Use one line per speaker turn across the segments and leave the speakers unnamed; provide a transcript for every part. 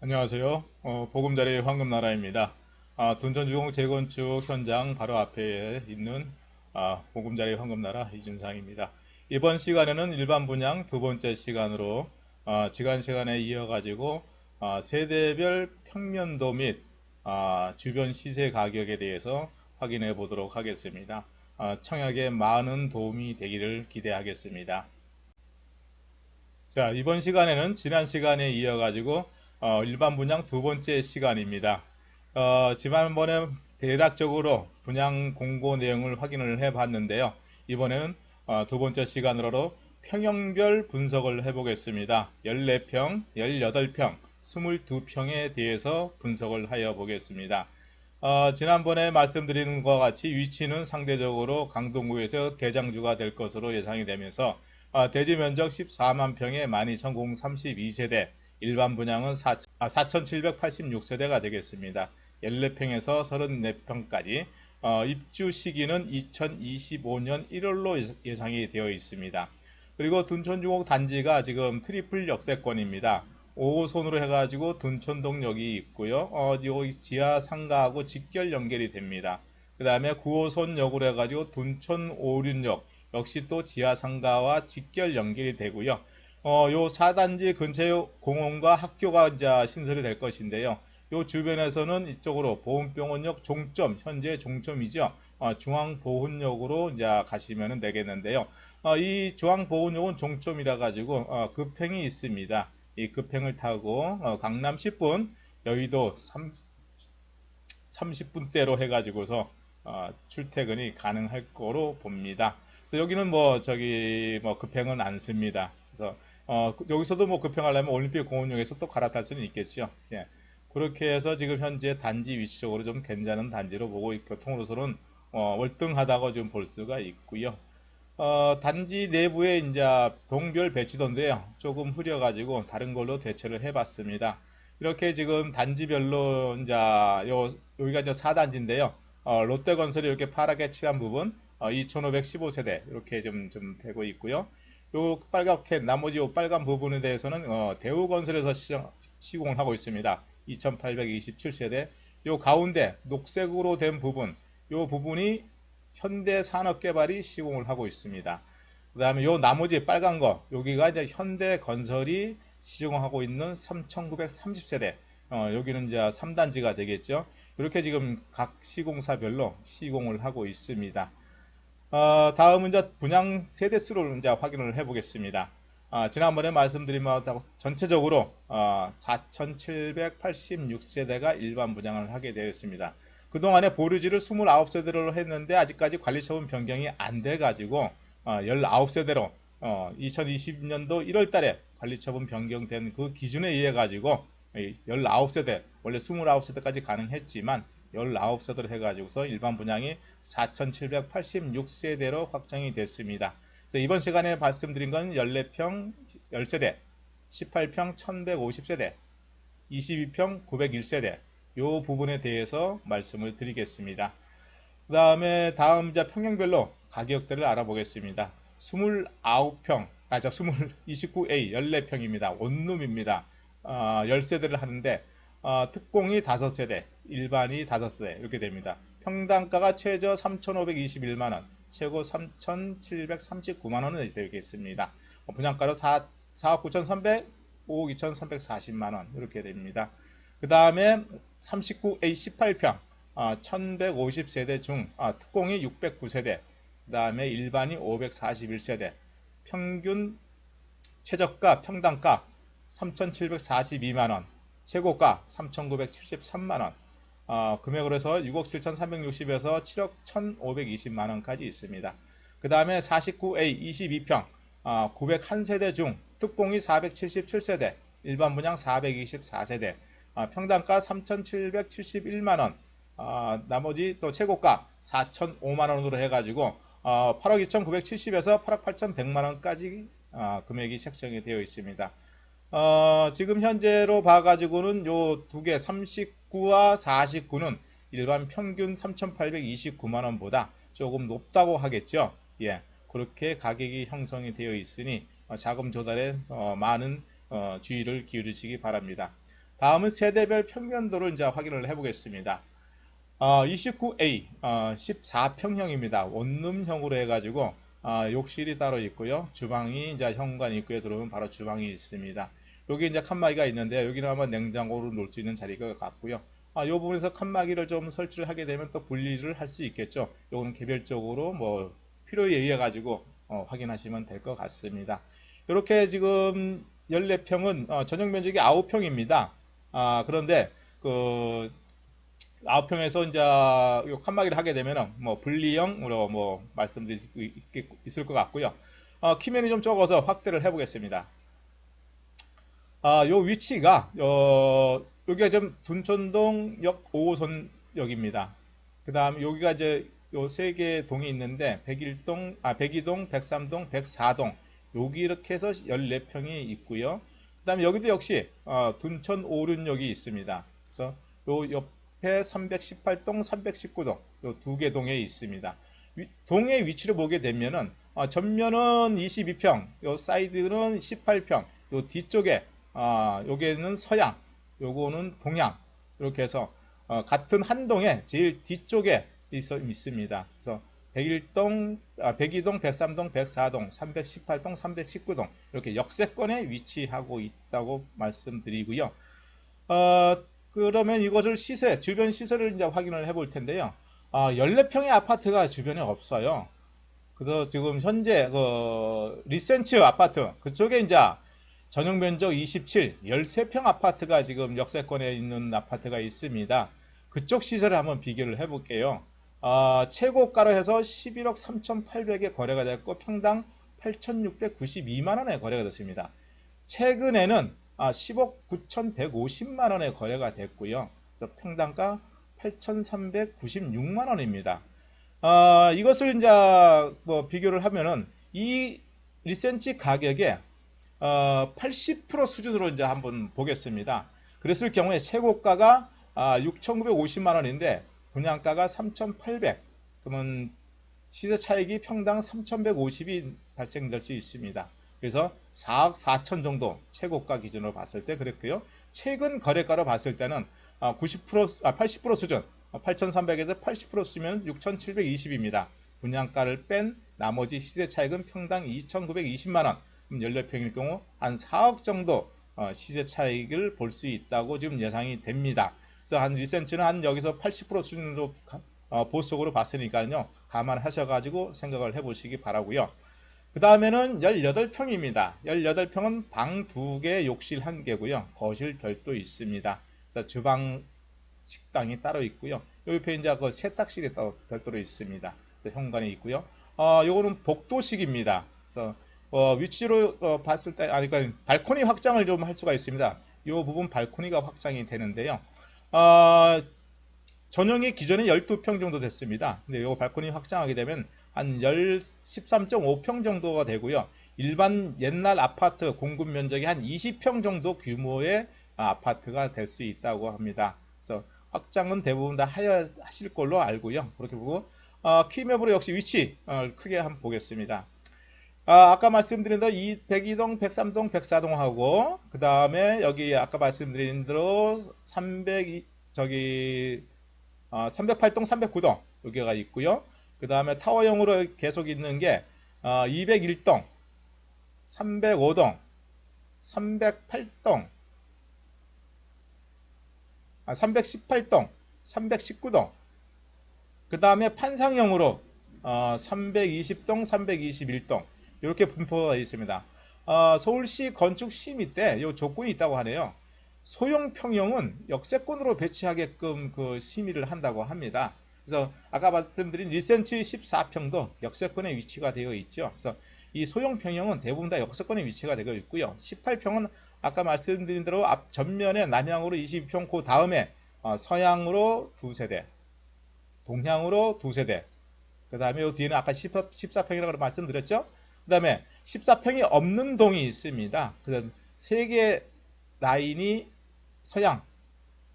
안녕하세요. 보금자리 황금나라입니다. 둔전주공 재건축 현장 바로 앞에 있는 보금자리 황금나라 이준상입니다. 이번 시간에는 일반 분양 두 번째 시간으로 지난 시간에 이어가지고 세대별 평면도 및 주변 시세 가격에 대해서 확인해 보도록 하겠습니다. 청약에 많은 도움이 되기를 기대하겠습니다. 자, 이번 시간에는 지난 시간에 이어가지고 일반 분양 두 번째 시간입니다. 지난번에 대략적으로 분양 공고 내용을 확인을 해 봤는데요. 이번에는 두 번째 시간으로 평형별 분석을 해 보겠습니다. 14평, 18평, 22평에 대해서 분석을 하여 보겠습니다. 지난번에 말씀드린 것과 같이 위치는 상대적으로 강동구에서 대장주가 될 것으로 예상이 되면서 대지 면적 14만 평에 12,032세대, 일반 분양은 4,786세대가 되겠습니다. 14평에서 34평까지 입주 시기는 2025년 1월로 예상이 되어 있습니다. 그리고 둔촌주공 단지가 지금 트리플 역세권입니다. 5호선으로 해가지고 둔촌동역이 있고요. 여기 지하 상가하고 직결 연결이 됩니다. 그 다음에 9호선역으로 해가지고 둔촌 오륜역 역시 또 지하 상가와 직결 연결이 되고요. 요 4단지 근처에 공원과 학교가 이제 신설이 될 것인데요. 요 주변에서는 이쪽으로 보훈병원역 종점, 현재 종점이죠. 중앙보훈역으로 이제 가시면 되겠는데요. 이 중앙보훈역은 종점이라 가지고 급행이 있습니다. 이 급행을 타고 강남 10분, 여의도 30분대로 해가지고서 출퇴근이 가능할 거로 봅니다. 그래서 여기는 뭐 저기 뭐 급행은 안 씁니다. 그래서 여기서도 뭐 급행하려면 올림픽 공원역에서 또 갈아탈 수는 있겠죠. 예. 그렇게 해서 지금 현재 단지 위치적으로 좀 괜찮은 단지로 보고 교통으로서는 월등하다고 좀 볼 수가 있고요. 단지 내부에 이제 동별 배치도인데요. 조금 흐려가지고 다른 걸로 대체를 해봤습니다. 이렇게 지금 단지별로 이제 여기가 이제 4단지인데요. 롯데건설이 이렇게 파랗게 칠한 부분 2,515세대 이렇게 좀 되고 있고요. 요 빨갛게 나머지 요 빨간 부분에 대해서는 대우건설에서 시공을 하고 있습니다. 2,827세대. 요 가운데 녹색으로 된 부분, 요 부분이 현대산업개발이 시공을 하고 있습니다. 그 다음에 요 나머지 빨간 거 여기가 이제 현대건설이 시공하고 있는 3,930세대 여기는 이제 3단지가 되겠죠. 이렇게 지금 각 시공사별로 시공을 하고 있습니다. 다음은 이제 분양 세대수를 이제 확인을 해 보겠습니다. 지난번에 말씀드린 바와 전체적으로 4,786세대가 일반 분양을 하게 되었습니다. 그동안에 보류지를 29세대로 했는데 아직까지 관리처분 변경이 안 돼가지고 19세대로 2020년도 1월달에 관리처분 변경된 그 기준에 의해 가지고 19세대 원래 29세대까지 가능했지만 19세대로 해가지고서 일반 분양이 4,786세대로 확정이 됐습니다. 그래서 이번 시간에 말씀드린 건 14평 10세대, 18평 1150세대, 22평 901세대 요 부분에 대해서 말씀을 드리겠습니다. 그 다음에 다음 이제 평형별로 가격대를 알아보겠습니다. 29평, 29A 14평입니다. 원룸입니다. 10세대를 하는데 특공이 5세대, 일반이 5세대 이렇게 됩니다. 평당가가 최저 3,521만원, 최고 3,739만원이 되겠습니다. 분양가로 4억 9,300, 5억 2,340만원 이렇게 됩니다. 그 다음에 39A 18평, 1150세대 중 특공이 609세대, 그 다음에 일반이 541세대, 평균 최저가 평당가 3,742만원, 최고가 3,973만원, 금액으로 해서 6억 7,360에서 7억 1,520만원까지 있습니다. 그 다음에 49A 22평 901세대 중 특공이 477세대, 일반 분양 424세대, 평당가 3,771만원, 나머지 또 최고가 4,005만원으로 해가지고 8억 2,970에서 8억 8,100만원까지 금액이 책정이 되어 있습니다. 지금 현재로 봐가지고는 요 두 개 39와 49는 일반 평균 3,829만원보다 조금 높다고 하겠죠. 예, 그렇게 가격이 형성이 되어 있으니 자금 조달에 많은 주의를 기울이시기 바랍니다. 다음은 세대별 평면도를 이제 확인을 해보겠습니다. 29A 14평형입니다. 원룸형으로 해가지고 욕실이 따로 있고요. 주방이 이제 현관 입구에 들어오면 바로 주방이 있습니다. 여기 이제 칸막이가 있는데 여기는 아마 냉장고를 놓을 수 있는 자리가 같고요. 이 부분에서 칸막이를 좀 설치를 하게 되면 또 분리를 할 수 있겠죠. 요거는 개별적으로 뭐 필요에 의해 가지고 확인하시면 될 것 같습니다. 이렇게 지금 14평은 전용 면적이 9평입니다. 그런데 그 9평에서 이제 요 칸막이를 하게 되면은 뭐 분리형으로 뭐 말씀드릴 수 있을 것 같고요. 키면이 좀 적어서 확대를 해보겠습니다. 요 위치가 여기가 좀 둔촌동역 5호선역입니다. 그 다음 여기가 이제 요 세 개의 동이 있는데 101동, 102동, 103동, 104동 여기 이렇게 해서 14평이 있고요. 그 다음에 여기도 역시 둔촌 오륜역이 있습니다. 그래서 요 옆에 318동, 319동 요 두 개 동에 있습니다. 동의 위치를 보게 되면은 전면은 22평, 요 사이드는 18평, 요 뒤쪽에 요게는 서양, 요거는 동양 이렇게 해서 같은 한 동에 제일 뒤쪽에 있습니다. 그래서 101동, 102동, 103동, 104동, 318동, 319동 이렇게 역세권에 위치하고 있다고 말씀드리고요. 그러면 이것을 주변 시세를 이제 확인을 해볼 텐데요. 14평의 아파트가 주변에 없어요. 그래서 지금 현재 리센츠 아파트 그쪽에 이제 전용 면적 27, 13평 아파트가 지금 역세권에 있는 아파트가 있습니다. 그쪽 시세를 한번 비교를 해볼게요. 최고가로 해서 11억 3,800에 거래가 됐고 평당 8,692만원에 거래가 됐습니다. 최근에는 10억 9,150만원에 거래가 됐고요. 그래서 평당가 8,396만원입니다. 이것을 이제 뭐 비교를 하면은 이 리센치 가격에 80% 수준으로 이제 한번 보겠습니다. 그랬을 경우에 최고가가 6,950만 원인데 분양가가 3,800. 그러면 시세 차익이 평당 3,150이 발생될 수 있습니다. 그래서 4억 4천 정도 최고가 기준으로 봤을 때 그랬고요. 최근 거래가로 봤을 때는 80% 수준 8,300에서 80% 쓰면 6,720입니다. 분양가를 뺀 나머지 시세 차익은 평당 2,920만 원. 14평일 경우 한 4억 정도 시세 차익을 볼 수 있다고 지금 예상이 됩니다. 그래서 한 1cm는 한 여기서 80% 수준으로 보수적으로 봤으니까요. 감안하셔가지고 생각을 해보시기 바라고요. 그 다음에는 18평입니다. 18평은 방 2개, 욕실 1개고요. 거실 별도 있습니다. 그래서 주방, 식당이 따로 있고요. 옆에 이제 그 세탁실이 따로 별도로 있습니다. 그래서 현관이 있고요. 요거는 복도식입니다. 그래서 위치로 봤을 때, 그러니까 발코니 확장을 좀 할 수가 있습니다. 이 부분 발코니가 확장이 되는데요. 전용이 기존에 12평 정도 됐습니다. 근데 이 발코니 확장하게 되면 한 13.5평 정도가 되고요. 일반 옛날 아파트 공급 면적이 한 20평 정도 규모의 아파트가 될 수 있다고 합니다. 그래서 확장은 대부분 다 하실 걸로 알고요. 그렇게 보고 키맵으로 역시 위치 크게 한번 보겠습니다. 아까 말씀드린 대로 102동, 103동, 104동하고 그 다음에 여기 아까 말씀드린 대로 308동, 309동 여기가 있고요. 그 다음에 타워형으로 계속 있는 게 201동, 305동, 308동, 318동, 319동 그 다음에 판상형으로 320동, 321동 이렇게 분포가 있습니다. 서울시 건축심의 때 이 조건이 있다고 하네요. 소형 평형은 역세권으로 배치하게끔 그 심의를 한다고 합니다. 그래서 아까 말씀드린 1cm 14평도 역세권에 위치가 되어 있죠. 그래서 이 소형 평형은 대부분 다 역세권에 위치가 되어 있고요. 18평은 아까 말씀드린 대로 앞 전면에 남향으로 22평 그 다음에 서향으로 2세대, 동향으로 2세대, 그 다음에 이 뒤에는 아까 14평이라고 말씀드렸죠. 그 다음에 14평이 없는 동이 있습니다. 그래서 3개 라인이 서양,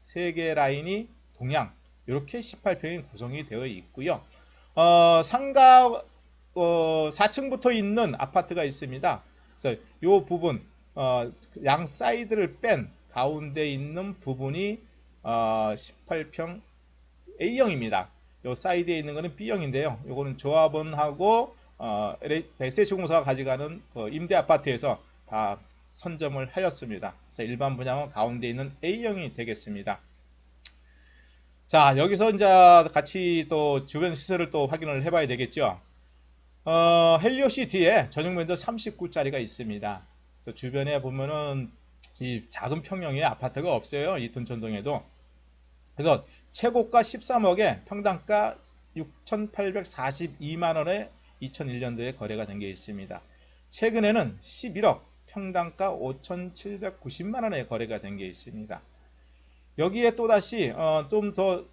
3개 라인이 동양 이렇게 18평이 구성이 되어 있고요. 상가 4층부터 있는 아파트가 있습니다. 그래서 이 부분 양 사이드를 뺀 가운데 있는 부분이 18평 A형입니다. 요 사이드에 있는 거는 B형인데요. 요거는 조합원하고 SH공사가 가져가는 그 임대 아파트에서 다 선점을 하였습니다. 그래서 일반 분양은 가운데 있는 A형이 되겠습니다. 자, 여기서 이제 같이 또 주변 시설을 또 확인을 해봐야 되겠죠. 헬리오시 뒤에 전용 면적 39짜리가 있습니다. 그래서 주변에 보면은 이 작은 평형의 아파트가 없어요. 이 둔천동에도. 그래서 최고가 13억에 평당가 6,842만원에 2001년도에 거래가 된 게 있습니다. 최근에는 11억, 평당가 5,790만원에 거래가 된 게 있습니다. 여기에 또다시 좀 더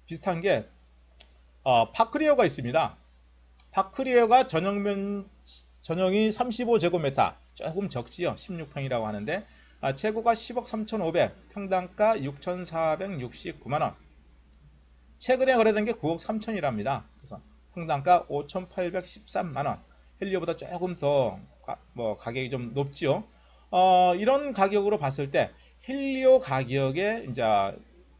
비슷한 게 파크리어가 있습니다. 파크리어가 전용이 35제곱미터, 조금 적지요. 16평이라고 하는데 최고가 10억 3,500, 평당가 6,469만원. 최근에 거래된 게 9억 3천이랍니다. 그래서 평당가 5,813만원. 헬리오보다 조금 더 가격이 좀 높지요. 이런 가격으로 봤을 때 헬리오 가격에 이제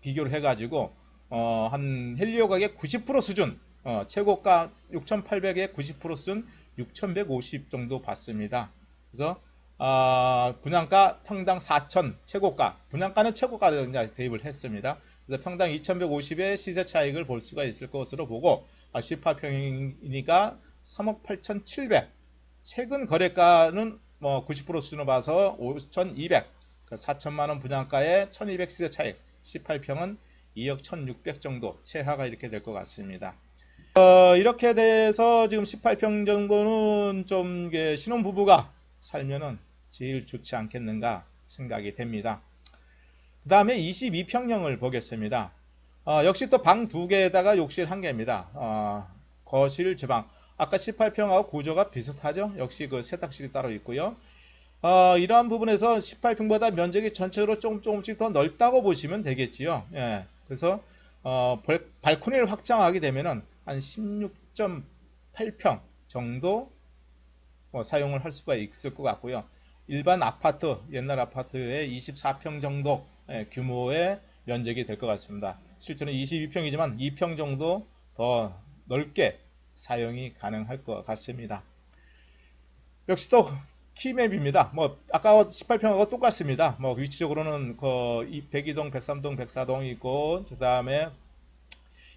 비교를 해가지고 한 헬리오 가격 90% 수준, 최고가 6,800에 90% 수준 6,150 정도 받습니다. 그래서 분양가 평당 4천, 최고가 분양가는 최고가를 이제 대입을 했습니다. 그래서 평당 2,150의 시세 차익을 볼 수가 있을 것으로 보고 18평이니까 3억 8,700. 최근 거래가는 뭐 90% 수준으로 봐서 5,200. 4천만 원 분양가에 1,200 시세 차익. 18평은 2억 1,600 정도 최하가 이렇게 될 것 같습니다. 이렇게 돼서 지금 18평 정도는 좀 신혼부부가 살면은 제일 좋지 않겠는가 생각이 됩니다. 그 다음에 22평형을 보겠습니다. 역시 또 방 2개에다가 욕실 1개입니다. 거실, 주방. 아까 18평하고 구조가 비슷하죠. 역시 그 세탁실이 따로 있고요. 이러한 부분에서 18평보다 면적이 전체적으로 조금씩 더 넓다고 보시면 되겠지요. 예. 그래서 발코니를 확장하게 되면은 한 16.8평 정도 사용을 할 수가 있을 것 같고요. 일반 아파트, 옛날 아파트의 24평 정도 규모의 면적이 될 것 같습니다. 실제는 22평이지만 2평 정도 더 넓게 사용이 가능할 것 같습니다. 역시 또 키맵입니다. 뭐 아까 18평하고 똑같습니다. 뭐 위치적으로는 그 102동, 103동, 104동 있고 그 다음에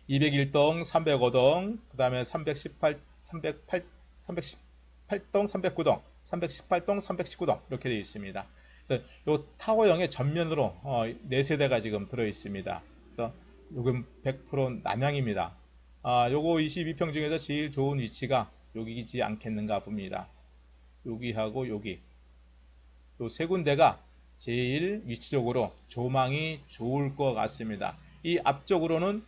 201동, 305동, 그 다음에 318, 318동, 309동, 318동, 319동 이렇게 되어 있습니다. 그래서 이 타워형의 전면으로 4세대가 지금 들어 있습니다. 그래서 요금 100% 남향입니다. 요거 22평 중에서 제일 좋은 위치가 여기지 않겠는가 봅니다. 여기하고 여기 요 세 군데가 제일 위치적으로 조망이 좋을 것 같습니다. 이 앞쪽으로는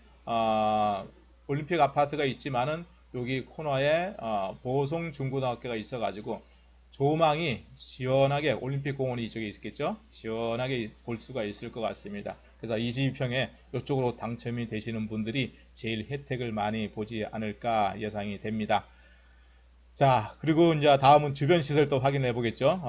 올림픽 아파트가 있지만은 여기 코너에 보성 중고등학교가 있어 가지고 조망이 시원하게 올림픽 공원이 이쪽에 있겠죠. 시원하게 볼 수가 있을 것 같습니다. 그래서 22평에 이쪽으로 당첨이 되시는 분들이 제일 혜택을 많이 보지 않을까 예상이 됩니다. 자, 그리고 이제 다음은 주변 시설 또 확인해 보겠죠.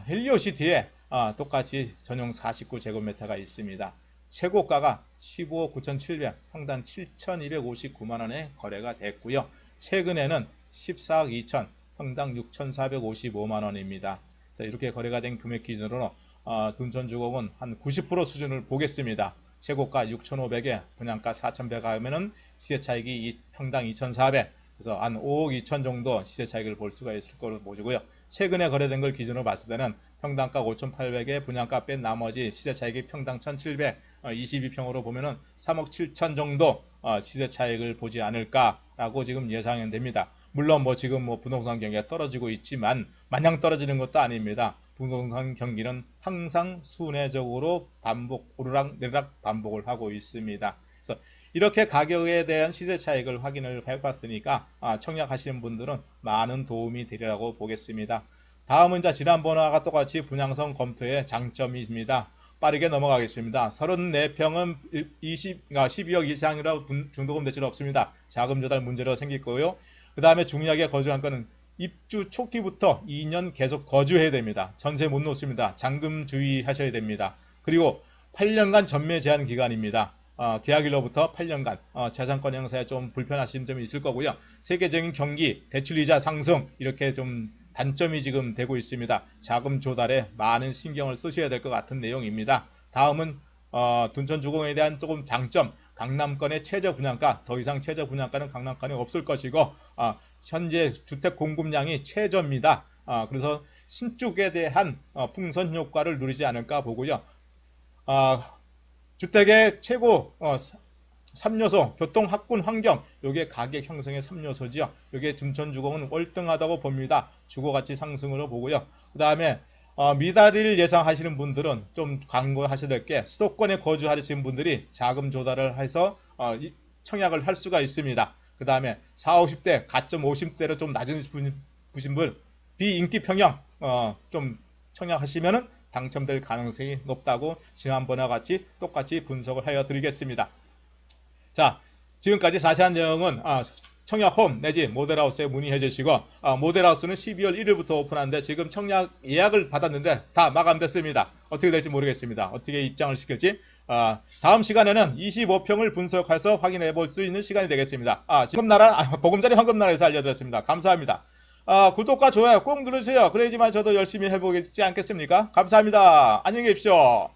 헬리오시티에 똑같이 전용 49제곱미터가 있습니다. 최고가가 15억 9,700, 평당 7,259만원에 거래가 됐고요. 최근에는 14억 2천, 평당 6,455만원입니다. 그래서 이렇게 거래가 된 금액 기준으로 둔천주공은 한 90% 수준을 보겠습니다. 최고가 6,500에 분양가 4,100 하면은 시세 차익이 평당 2,400, 그래서 한 5억 2천 정도 시세 차익을 볼 수가 있을 거로 보시고요. 최근에 거래된 걸 기준으로 봤을 때는 평당가 5,800에 분양가 뺀 나머지 시세 차익이 평당 1,700, 22평으로 보면은 3억 7천 정도 시세 차익을 보지 않을까라고 지금 예상이 됩니다. 물론 뭐 지금 뭐 부동산 경기가 떨어지고 있지만 마냥 떨어지는 것도 아닙니다. 부동산 경기는 항상 순회적으로 반복, 오르락 내리락 반복을 하고 있습니다. 그래서 이렇게 가격에 대한 시세 차익을 확인을 해봤으니까 청약하시는 분들은 많은 도움이 되리라고 보겠습니다. 다음은 지난번과 똑같이 분양성 검토의 장점입니다. 빠르게 넘어가겠습니다. 34평은 12억 이상이라 중도금 대출 없습니다. 자금 조달 문제로 생길 거고요. 그 다음에 중요하게 거주한 거는 입주 초기부터 2년 계속 거주해야 됩니다. 전세 못 놓습니다. 잔금 주의하셔야 됩니다. 그리고 8년간 전매 제한 기간입니다. 계약일로부터 8년간 자산권 형사에 좀 불편하신 점이 있을 거고요. 세계적인 경기, 대출이자 상승 이렇게 좀 단점이 지금 되고 있습니다. 자금 조달에 많은 신경을 쓰셔야 될 것 같은 내용입니다. 다음은 둔촌주공에 대한 조금 장점, 강남권의 최저 분양가, 더 이상 최저 분양가는 강남권에 없을 것이고 현재 주택 공급량이 최저입니다. 그래서 신축에 대한 풍선 효과를 누리지 않을까 보고요. 주택의 최고 3요소 교통, 학군, 환경 요게 가격 형성의 3요소지요. 요게 둔촌주공은 월등하다고 봅니다. 주거가치 상승으로 보고요. 그 다음에 미달을 예상하시는 분들은 좀 강구하셔야 될 게 수도권에 거주하시는 분들이 자금 조달을 해서 청약을 할 수가 있습니다. 그 다음에 40, 50대, 가점 50대로 좀 낮은 분 비인기 평형 좀 청약하시면은 당첨될 가능성이 높다고 지난번과 같이 똑같이 분석을 하여 드리겠습니다. 자, 지금까지 자세한 내용은 청약홈 내지 모델하우스에 문의해 주시고 모델하우스는 12월 1일부터 오픈하는데 지금 청약 예약을 받았는데 다 마감됐습니다. 어떻게 될지 모르겠습니다. 어떻게 입장을 시킬지 다음 시간에는 25평을 분석해서 확인해 볼 수 있는 시간이 되겠습니다. 지금나라 보금자리 황금나라에서 알려드렸습니다. 감사합니다. 구독과 좋아요 꼭 누르세요. 그래야지만 저도 열심히 해보겠지 않겠습니까? 감사합니다. 안녕히 계십시오.